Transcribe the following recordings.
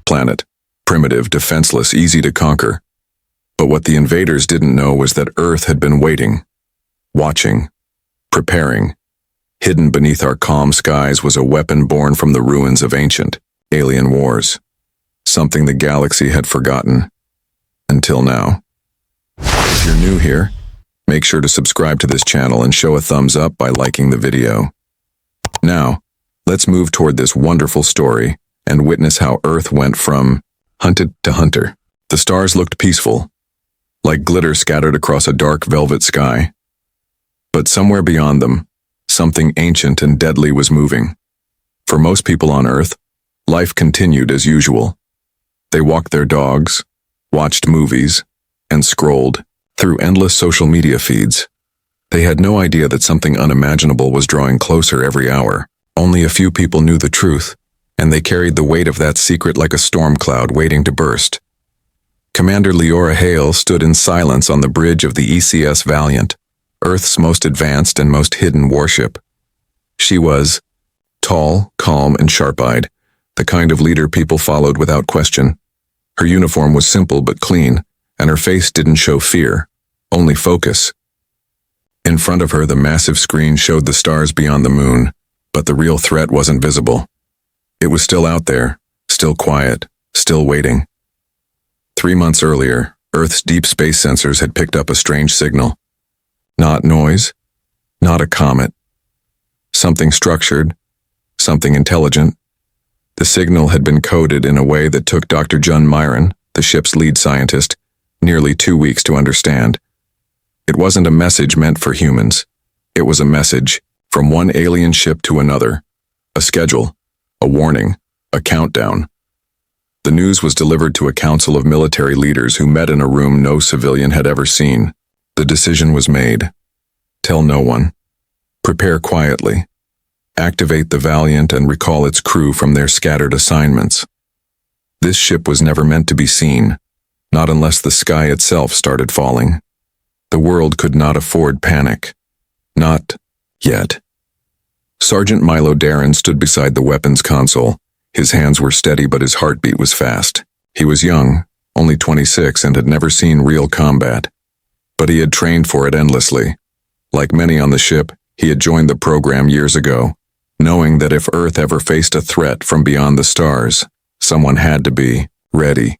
planet. Primitive, defenseless, easy to conquer. But what the invaders didn't know was that Earth had been waiting, watching, preparing. Hidden beneath our calm skies was a weapon born from the ruins of ancient, alien wars. Something the galaxy had forgotten. Until now. If you're new here, make sure to subscribe to this channel and show a thumbs up by liking the video. Now, let's move toward this wonderful story and witness how Earth went from hunted to hunter. The stars looked peaceful, like glitter scattered across a dark velvet sky. But somewhere beyond them, something ancient and deadly was moving. For most people on Earth, life continued as usual. They walked their dogs, watched movies, and scrolled through endless social media feeds. They had no idea that something unimaginable was drawing closer every hour. Only a few people knew the truth, and they carried the weight of that secret like a storm cloud waiting to burst. Commander Leora Hale stood in silence on the bridge of the ECS Valiant, Earth's most advanced and most hidden warship. She was tall, calm, and sharp-eyed, the kind of leader people followed without question. Her uniform was simple but clean, and her face didn't show fear, only focus. In front of her, the massive screen showed the stars beyond the moon, but the real threat wasn't visible. It was still out there, still quiet, still waiting. 3 months earlier, Earth's deep space sensors had picked up a strange signal. Not noise, not a comet. Something structured, something intelligent. The signal had been coded in a way that took Dr. John Myron, the ship's lead scientist, nearly 2 weeks to understand. It wasn't a message meant for humans. It was a message from one alien ship to another. A schedule, a warning, a countdown. The news was delivered to a council of military leaders who met in a room no civilian had ever seen. The decision was made. Tell no one. Prepare quietly. Activate the Valiant and recall its crew from their scattered assignments. This ship was never meant to be seen, not unless the sky itself started falling. The world could not afford panic. Not yet. Sergeant Milo Darren stood beside the weapons console. His hands were steady, but his heartbeat was fast. He was young, only 26, and had never seen real combat. But he had trained for it endlessly. Like many on the ship, he had joined the program years ago, knowing that if Earth ever faced a threat from beyond the stars, someone had to be ready.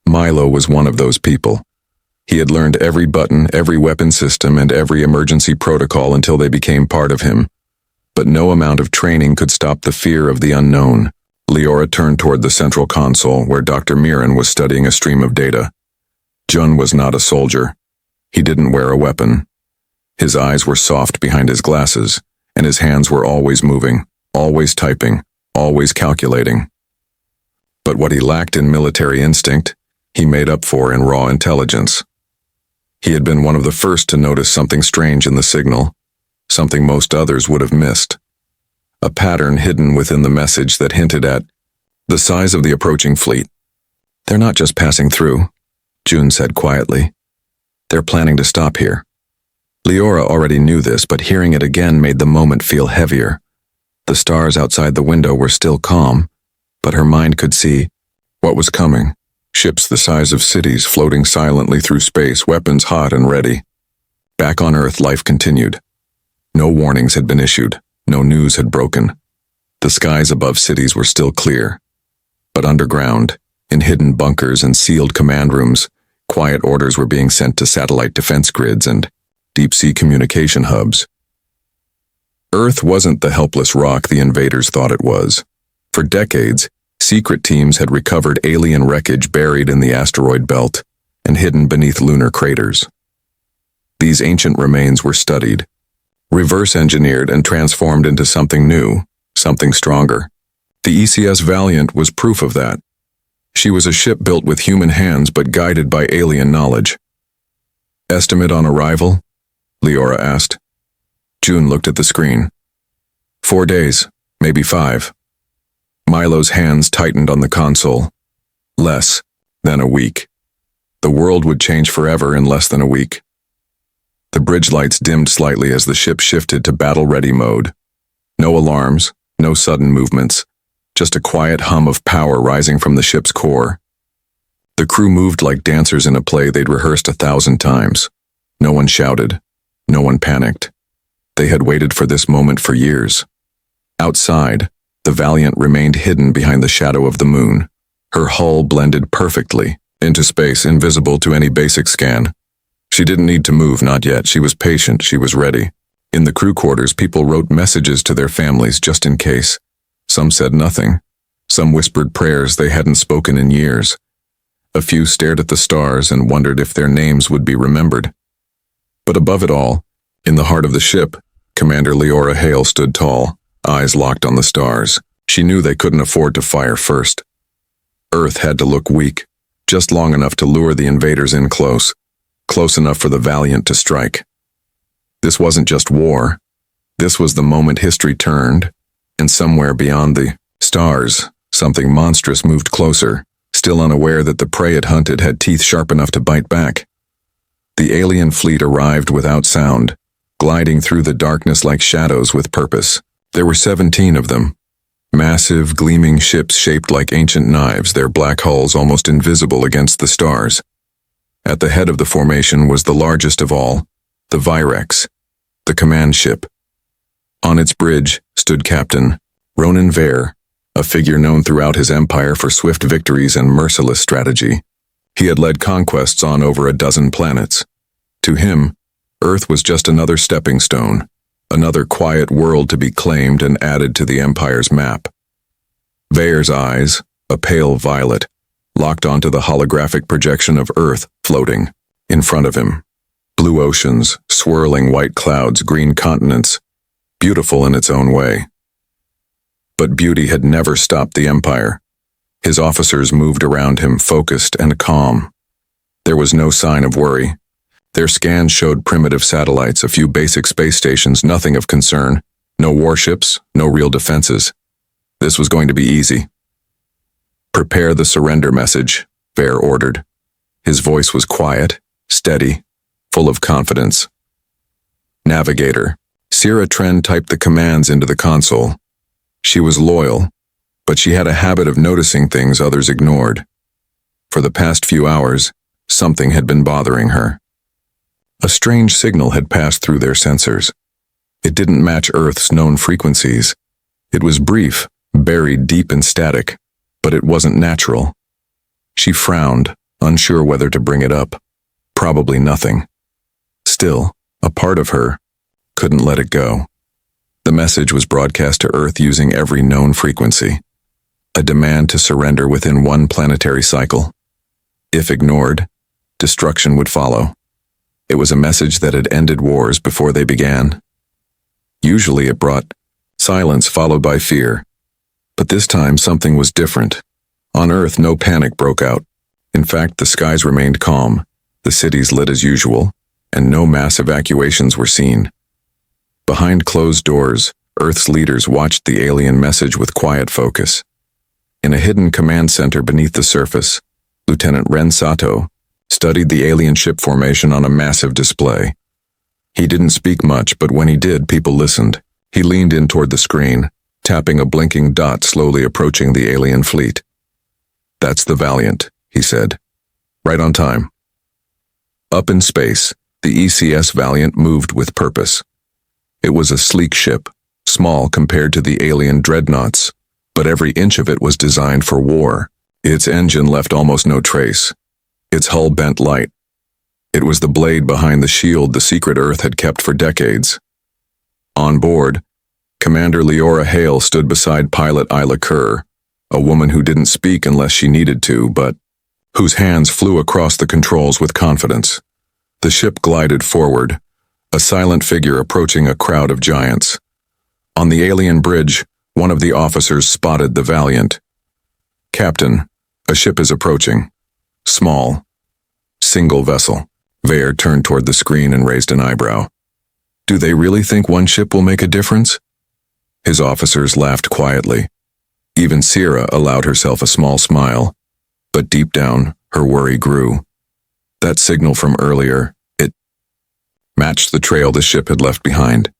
Milo was one of those people. He had learned every button, every weapon system, and every emergency protocol until they became part of him. But no amount of training could stop the fear of the unknown. Leora turned toward the central console, where Dr. Mirren was studying a stream of data. Jun was not a soldier. He didn't wear a weapon. His eyes were soft behind his glasses, and his hands were always moving, always typing, always calculating. But what he lacked in military instinct, he made up for in raw intelligence. He had been one of the first to notice something strange in the signal, something most others would have missed. A pattern hidden within the message that hinted at the size of the approaching fleet. "They're not just passing through," June said quietly. "They're planning to stop here." Leora already knew this, but hearing it again made the moment feel heavier. The stars outside the window were still calm, but her mind could see what was coming. Ships the size of cities floating silently through space, weapons hot and ready. Back on Earth, life continued. No warnings had been issued. No news had broken. The skies above cities were still clear. But underground, in hidden bunkers and sealed command rooms, quiet orders were being sent to satellite defense grids and deep-sea communication hubs. Earth wasn't the helpless rock the invaders thought it was. For decades, secret teams had recovered alien wreckage buried in the asteroid belt and hidden beneath lunar craters. These ancient remains were studied, reverse-engineered and transformed into something new, something stronger. The ECS Valiant was proof of that. She was a ship built with human hands but guided by alien knowledge. "Estimate on arrival?" Leora asked. June looked at the screen. 4 days, maybe 5. Milo's hands tightened on the console. Less than a week. The world would change forever in less than a week. The bridge lights dimmed slightly as the ship shifted to battle-ready mode. No alarms, no sudden movements. just a quiet hum of power rising from the ship's core. The crew moved like dancers in a play they'd rehearsed 1,000 times. No one shouted. No one panicked. They had waited for this moment for years. Outside, the Valiant remained hidden behind the shadow of the moon. Her hull blended perfectly into space, invisible to any basic scan. She didn't need to move, not yet. She was patient, she was ready. In the crew quarters, people wrote messages to their families just in case. Some said nothing. Some whispered prayers they hadn't spoken in years. A few stared at the stars and wondered if their names would be remembered. But above it all, in the heart of the ship, Commander Leora Hale stood tall, eyes locked on the stars. She knew they couldn't afford to fire first. Earth had to look weak, just long enough to lure the invaders in close enough for the Valiant to strike. This wasn't just war. This was the moment history turned, and somewhere beyond the stars, something monstrous moved closer, still unaware that the prey it hunted had teeth sharp enough to bite back. The alien fleet arrived without sound, gliding through the darkness like shadows with purpose. There were 17 of them. Massive, gleaming ships shaped like ancient knives, their black hulls almost invisible against the stars. At the head of the formation was the largest of all, the Virex, the command ship. On its bridge stood Captain Ronan Vare, a figure known throughout his empire for swift victories and merciless strategy. He had led conquests on over 12 planets. To him, Earth was just another stepping stone, another quiet world to be claimed and added to the Empire's map. Vare's eyes, a pale violet, locked onto the holographic projection of Earth floating in front of him. Blue oceans, swirling white clouds, green continents, beautiful in its own way. But beauty had never stopped the Empire. His officers moved around him, focused and calm. There was no sign of worry. Their scans showed primitive satellites, a few basic space stations, nothing of concern. No warships, no real defenses. This was going to be easy. "Prepare the surrender message," Vare ordered. His voice was quiet, steady, full of confidence. "Navigator." Sierra Tren typed the commands into the console. She was loyal, but she had a habit of noticing things others ignored. For the past few hours, something had been bothering her. A strange signal had passed through their sensors. It didn't match Earth's known frequencies. It was brief, buried deep in static, but it wasn't natural. She frowned, unsure whether to bring it up. Probably nothing. Still, a part of her couldn't let it go. The message was broadcast to Earth using every known frequency. A demand to surrender within one planetary cycle. If ignored, destruction would follow. It was a message that had ended wars before they began. Usually it brought silence followed by fear. But this time something was different. On Earth, no panic broke out. In fact, the skies remained calm, the cities lit as usual, and no mass evacuations were seen. Behind closed doors, Earth's leaders watched the alien message with quiet focus. In a hidden command center beneath the surface, Lieutenant Ren Sato studied the alien ship formation on a massive display. He didn't speak much, but when he did, people listened. He leaned in toward the screen, tapping a blinking dot slowly approaching the alien fleet. "That's the Valiant," he said. "Right on time." Up in space, the ECS Valiant moved with purpose. It was a sleek ship, small compared to the alien dreadnoughts, but every inch of it was designed for war. Its engine left almost no trace. Its hull bent light. It was the blade behind the shield the secret Earth had kept for decades. On board, Commander Leora Hale stood beside pilot Isla Kerr, a woman who didn't speak unless she needed to, but whose hands flew across the controls with confidence. The ship glided forward, a silent figure approaching a crowd of giants. On the alien bridge, one of the officers spotted the Valiant. "Captain, a ship is approaching. Small. Single vessel." Vare turned toward the screen and raised an eyebrow. "Do they really think one ship will make a difference?" His officers laughed quietly. Even Sierra allowed herself a small smile, but deep down, her worry grew. That signal from earlier, it matched the trail the ship had left behind.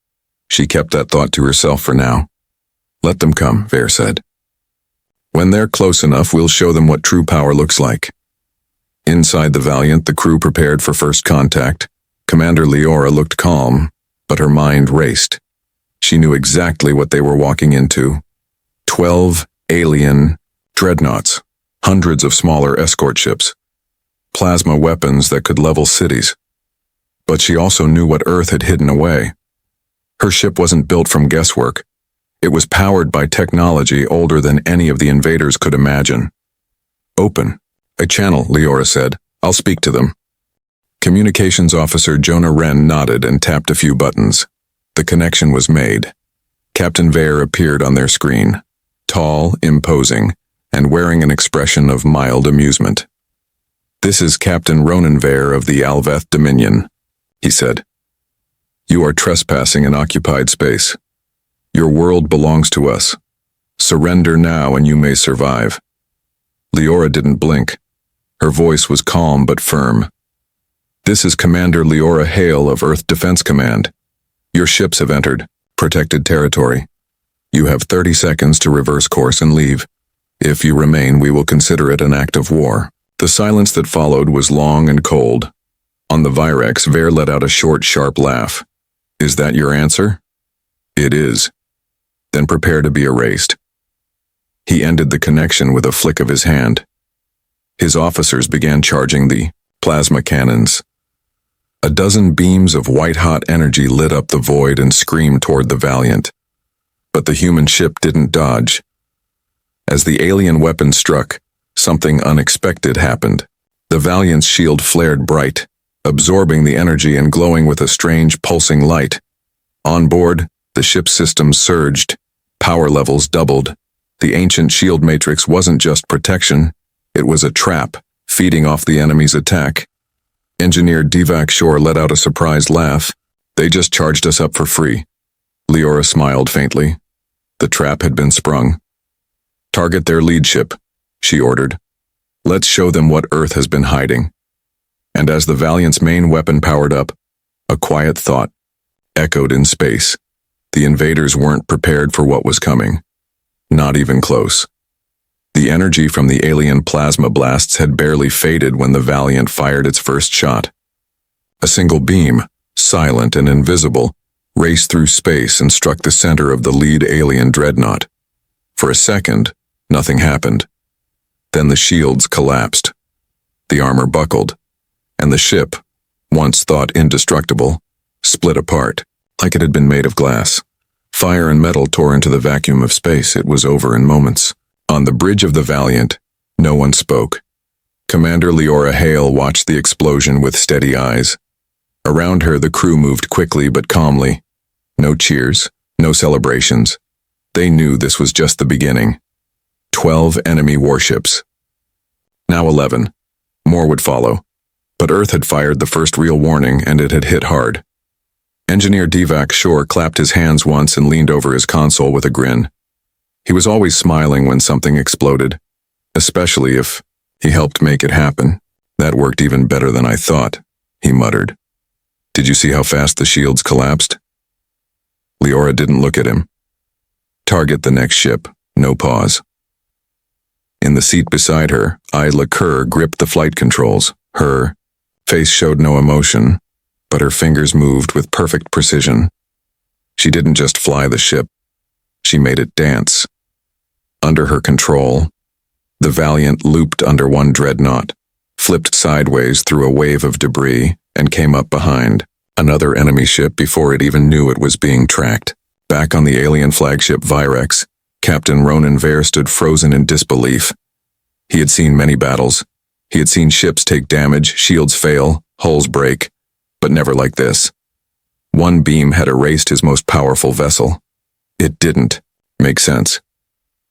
She kept that thought to herself for now. "Let them come," Vare said. When they're close enough, we'll show them what true power looks like. Inside the Valiant, the crew prepared for first contact. Commander Leora looked calm, but her mind raced. She knew exactly what they were walking into. 12 alien dreadnoughts, hundreds of smaller escort ships, plasma weapons that could level cities. But she also knew what Earth had hidden away. Her ship wasn't built from guesswork. It was powered by technology older than any of the invaders could imagine. Open. A channel, Leora said. I'll speak to them. Communications officer Jonah Wren nodded and tapped a few buttons. The connection was made. Captain Vare appeared on their screen, tall, imposing, and wearing an expression of mild amusement. This is Captain Ronan Vare of the Alveth Dominion, he said. You are trespassing in occupied space. Your world belongs to us. Surrender now and you may survive. Leora didn't blink. Her voice was calm but firm. This is Commander Leora Hale of Earth Defense Command. Your ships have entered protected territory. You have 30 seconds to reverse course and leave. If you remain, we will consider it an act of war. The silence that followed was long and cold. On the Virex, Vare let out a short, sharp laugh. Is that your answer? It is. Then prepare to be erased. He ended the connection with a flick of his hand. His officers began charging the plasma cannons. A dozen beams of white-hot energy lit up the void and screamed toward the Valiant. But the human ship didn't dodge. As the alien weapon struck, something unexpected happened. The Valiant's shield flared bright, absorbing the energy and glowing with a strange pulsing light. On board, the ship's systems surged. Power levels doubled. The ancient shield matrix wasn't just protection, it was a trap, feeding off the enemy's attack. Engineer Devac Shore let out a surprised laugh. They just charged us up for free. Leora smiled faintly. The trap had been sprung. Target their lead ship, she ordered. Let's show them what Earth has been hiding. And as the Valiant's main weapon powered up, a quiet thought echoed in space. The invaders weren't prepared for what was coming. Not even close. The energy from the alien plasma blasts had barely faded when the Valiant fired its first shot. A single beam, silent and invisible, raced through space and struck the center of the lead alien dreadnought. For a second, nothing happened. Then the shields collapsed. The armor buckled, and the ship, once thought indestructible, split apart, like it had been made of glass. Fire and metal tore into the vacuum of space. It was over in moments. On the bridge of the Valiant, no one spoke. Commander Leora Hale watched the explosion with steady eyes. Around her, the crew moved quickly but calmly. No cheers, no celebrations. They knew this was just the beginning. 12 enemy warships. Now 11. More would follow. But Earth had fired the first real warning, and it had hit hard. Engineer Devac Shore clapped his hands once and leaned over his console with a grin. He was always smiling when something exploded, especially if he helped make it happen. That worked even better than I thought, he muttered. Did you see how fast the shields collapsed? Leora didn't look at him. Target the next ship, no pause. In the seat beside her, Isla Kerr gripped the flight controls. Her face showed no emotion, but her fingers moved with perfect precision. She didn't just fly the ship, she made it dance. Under her control, the Valiant looped under one dreadnought, flipped sideways through a wave of debris, and came up behind another enemy ship before it even knew it was being tracked. Back on the alien flagship Virex, Captain Ronan Vare stood frozen in disbelief. He had seen many battles. He had seen ships take damage, shields fail, hulls break, but never like this. One beam had erased his most powerful vessel. It didn't make sense.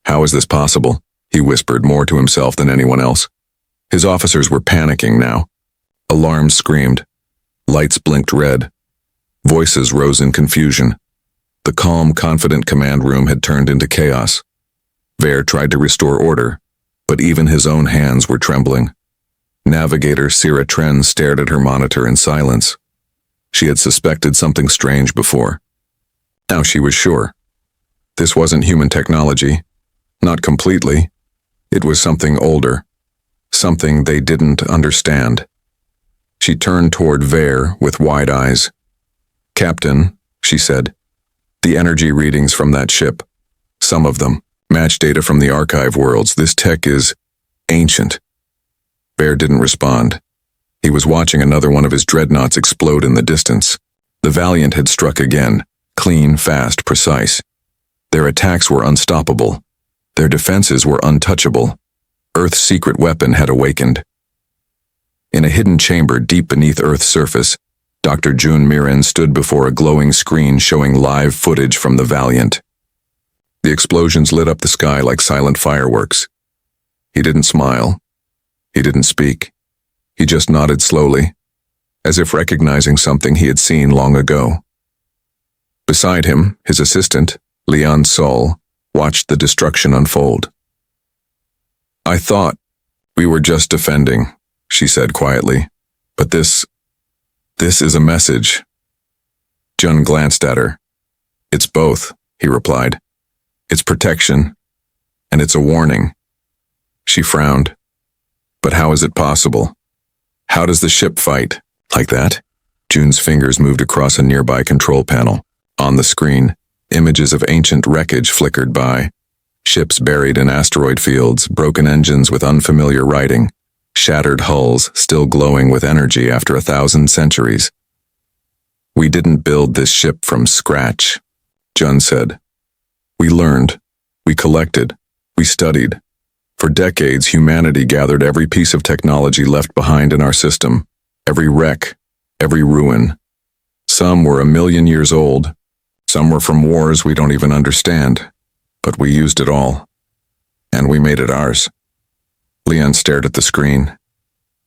How is this possible? He whispered, more to himself than anyone else. His officers were panicking now. Alarms screamed. Lights blinked red. Voices rose in confusion. The calm, confident command room had turned into chaos. Vare tried to restore order, but even his own hands were trembling. Navigator Sira Tren stared at her monitor in silence. She had suspected something strange before. Now she was sure. This wasn't human technology. Not completely, It was something older, something they didn't understand. She turned toward Vare with wide eyes. "Captain," she said, "the energy readings from that ship, some of them, match data from the archive worlds. This tech is ancient." Vare didn't respond. He was watching another one of his dreadnoughts explode in the distance. The Valiant had struck again, clean, fast, precise. Their attacks were unstoppable. Their defenses were untouchable. Earth's secret weapon had awakened. In a hidden chamber deep beneath Earth's surface, Dr. Jun Mirin stood before a glowing screen showing live footage from the Valiant. The explosions lit up the sky like silent fireworks. He didn't smile. He didn't speak. He just nodded slowly, as if recognizing something he had seen long ago. Beside him, his assistant, Leon Sol, watched the destruction unfold. "I thought we were just defending," she said quietly. "But this is a message." Jun glanced at her. "It's both," he replied. "It's protection, and it's a warning." She frowned. "But how is it possible? How does the ship fight? Like that?" Jun's fingers moved across a nearby control panel. On the screen, images of ancient wreckage flickered by. Ships buried in asteroid fields, broken engines with unfamiliar writing, shattered hulls still glowing with energy after 1,000 centuries. "We didn't build this ship from scratch," Jun said. "We learned, we collected, we studied. For decades, humanity gathered every piece of technology left behind in our system, every wreck, every ruin. Some were 1,000,000 years old, some were from wars we don't even understand, but we used it all, and we made it ours." Leon stared at the screen.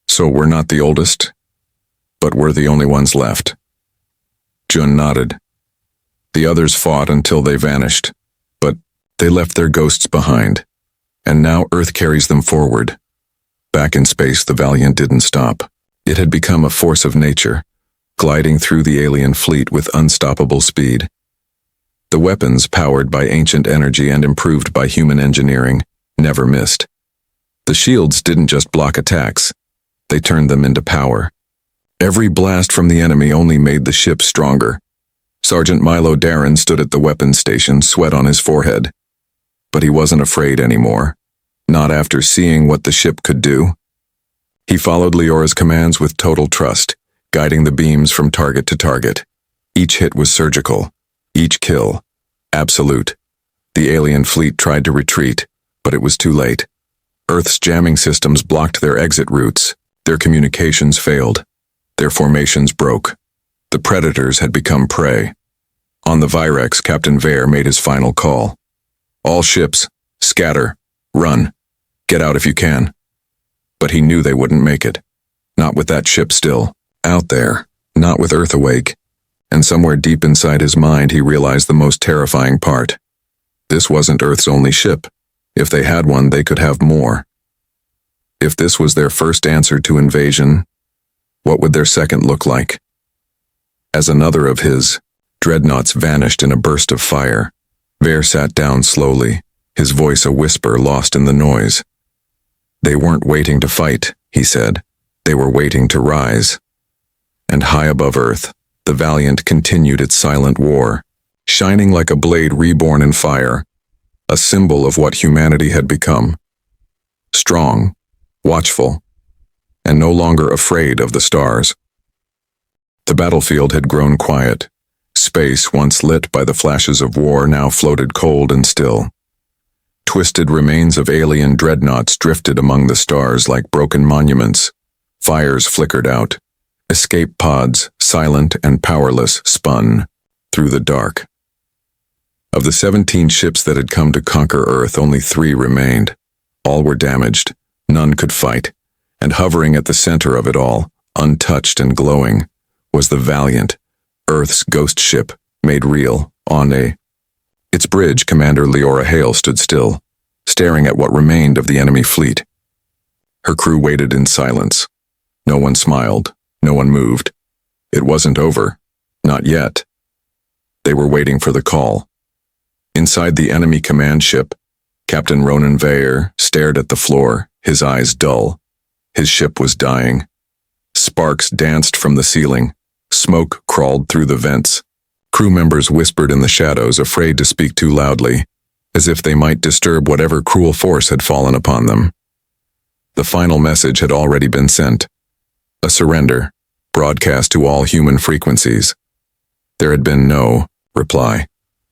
"So we're not the oldest, but we're the only ones left." Jun nodded. "The others fought until they vanished, but they left their ghosts behind, and now Earth carries them forward." Back in space, the Valiant didn't stop. It had become a force of nature, gliding through the alien fleet with unstoppable speed. The weapons, powered by ancient energy and improved by human engineering, never missed. The shields didn't just block attacks, they turned them into power. Every blast from the enemy only made the ship stronger. Sergeant Milo Darren stood at the weapons station, sweat on his forehead. But he wasn't afraid anymore, not after seeing what the ship could do. He followed Leora's commands with total trust, guiding the beams from target to target. Each hit was surgical, each kill absolute. The alien fleet tried to retreat, but it was too late. Earth's jamming systems blocked their exit routes. Their communications failed. Their formations broke. The predators had become prey. On the Virex, Captain Vare made his final call. "All ships, scatter, run, get out if you can." But he knew they wouldn't make it. Not with that ship still, out there, not with Earth awake. And somewhere deep inside his mind, he realized the most terrifying part. This wasn't Earth's only ship. If they had one, they could have more. If this was their first answer to invasion, what would their second look like? As another of his dreadnoughts vanished in a burst of fire, Vare sat down slowly, his voice a whisper lost in the noise. "They weren't waiting to fight," he said. "They were waiting to rise." And high above Earth, the Valiant continued its silent war, shining like a blade reborn in fire, a symbol of what humanity had become. Strong, watchful, and no longer afraid of the stars. The battlefield had grown quiet. Space, once lit by the flashes of war, now floated cold and still. Twisted remains of alien dreadnoughts drifted among the stars like broken monuments. Fires flickered out. Escape pods, silent and powerless, spun through the dark. Of the 17 ships that had come to conquer Earth, only 3 remained. All were damaged, none could fight, and hovering at the center of it all, untouched and glowing, was the Valiant, Earth's ghost ship, made real, on a... Its bridge, Commander Leora Hale stood still, staring at what remained of the enemy fleet. Her crew waited in silence. No one smiled, no one moved. It wasn't over, not yet. They were waiting for the call. Inside the enemy command ship, Captain Unravel stared at the floor, his eyes dull. His ship was dying. Sparks danced from the ceiling. Smoke crawled through the vents. Crew members whispered in the shadows, afraid to speak too loudly, as if they might disturb whatever cruel force had fallen upon them. The final message had already been sent. A surrender, broadcast to all human frequencies. There had been no reply.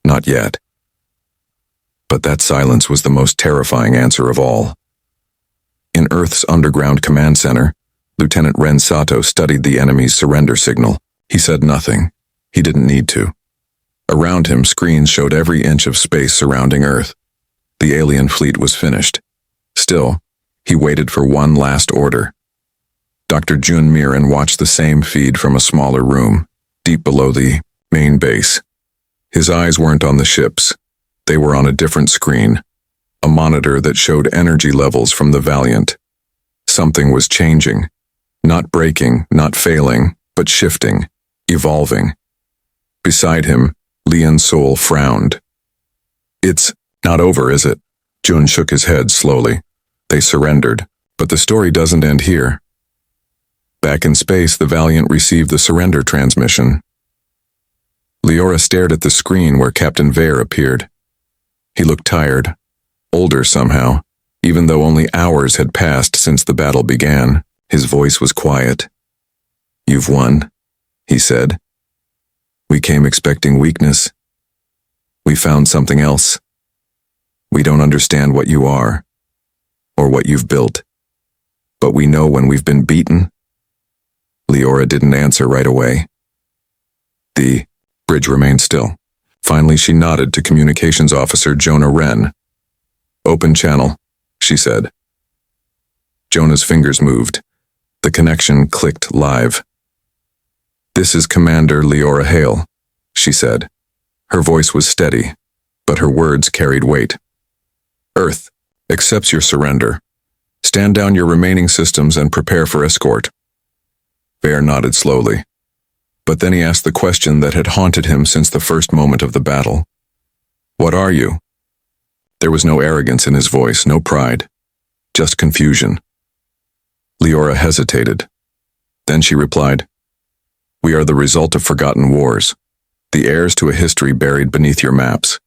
Not yet. But that silence was the most terrifying answer of all. In Earth's underground command center, Lieutenant Ren Sato studied the enemy's surrender signal. He said nothing. He didn't need to. Around him, screens showed every inch of space surrounding Earth. The alien fleet was finished. Still, he waited for one last order. Dr. Jun Miran watched the same feed from a smaller room, deep below the main base. His eyes weren't on the ships. They were on a different screen, a monitor that showed energy levels from the Valiant. Something was changing. Not breaking, not failing, but shifting, evolving. Beside him, Lian Sol frowned. It's not over, is it? Jun shook his head slowly. They surrendered, but the story doesn't end here. Back in space, the Valiant received the surrender transmission. Liora stared at the screen where Captain Vare appeared. He looked tired, older somehow, even though only hours had passed since the battle began. His voice was quiet. "You've won," he said. "We came expecting weakness. We found something else. We don't understand what you are, or what you've built, but we know when we've been beaten." Liora didn't answer right away. The bridge remained still. Finally, she nodded to Communications Officer Jonah Wren. "Open channel," she said. Jonah's fingers moved. The connection clicked live. "This is Commander Liora Hale," she said. Her voice was steady, but her words carried weight. "Earth accepts your surrender. Stand down your remaining systems and prepare for escort." Vare nodded slowly, but then he asked the question that had haunted him since the first moment of the battle. "What are you?" There was no arrogance in his voice, no pride, just confusion. Liora hesitated. Then she replied, "We are the result of forgotten wars, the heirs to a history buried beneath your maps.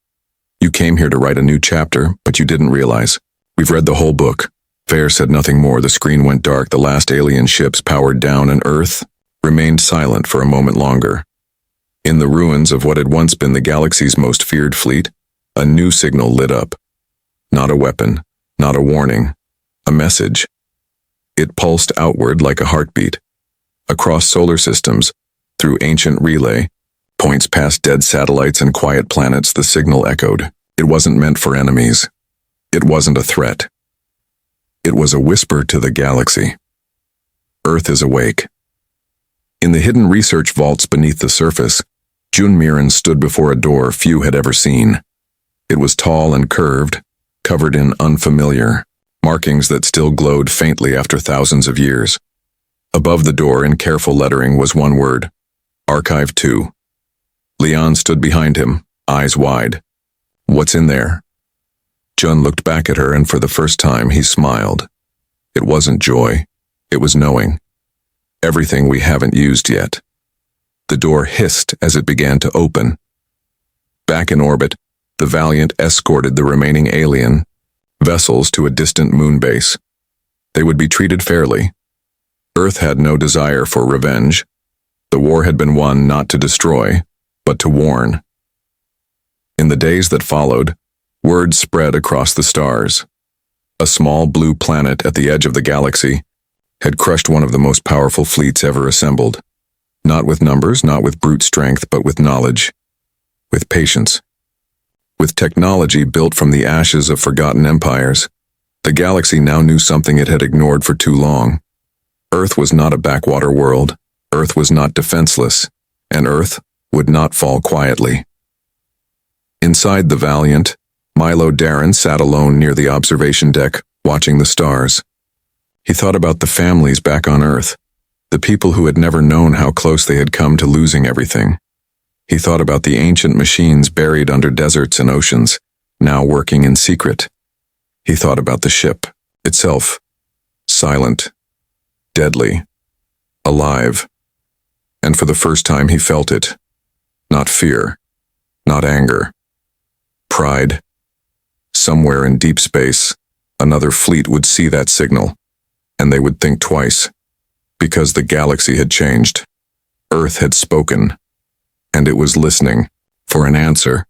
You came here to write a new chapter, but you didn't realize. We've read the whole book." Vare said nothing more. The screen went dark, the last alien ships powered down, and Earth remained silent for a moment longer. In the ruins of what had once been the galaxy's most feared fleet, a new signal lit up. Not a weapon, not a warning, a message. It pulsed outward like a heartbeat. Across solar systems, through ancient relay, points past dead satellites and quiet planets, the signal echoed. It wasn't meant for enemies. It wasn't a threat. It was a whisper to the galaxy. Earth is awake. In the hidden research vaults beneath the surface, Jun Miran stood before a door few had ever seen. It was tall and curved, covered in unfamiliar markings that still glowed faintly after thousands of years. Above the door in careful lettering was one word: Archive 2. Leon stood behind him, eyes wide. "What's in there?" Jun looked back at her, and for the first time he smiled. It wasn't joy, it was knowing. Everything we haven't used yet. The door hissed as it began to open. Back in orbit, the Valiant escorted the remaining alien vessels to a distant moon base. They would be treated fairly. Earth had no desire for revenge. The war had been won not to destroy, but to warn. In the days that followed, word spread across the stars. A small blue planet at the edge of the galaxy had crushed one of the most powerful fleets ever assembled. Not with numbers, not with brute strength, but with knowledge, with patience. With technology built from the ashes of forgotten empires, the galaxy now knew something it had ignored for too long. Earth was not a backwater world. Earth was not defenseless, and Earth would not fall quietly. Inside the Valiant, Milo Darren sat alone near the observation deck, watching the stars. He thought about the families back on Earth, the people who had never known how close they had come to losing everything. He thought about the ancient machines buried under deserts and oceans, now working in secret. He thought about the ship itself, silent, deadly, alive, and for the first time he felt it. Not fear, not anger. Pride. Somewhere in deep space, another fleet would see that signal, and they would think twice, because the galaxy had changed. Earth had spoken, and it was listening for an answer.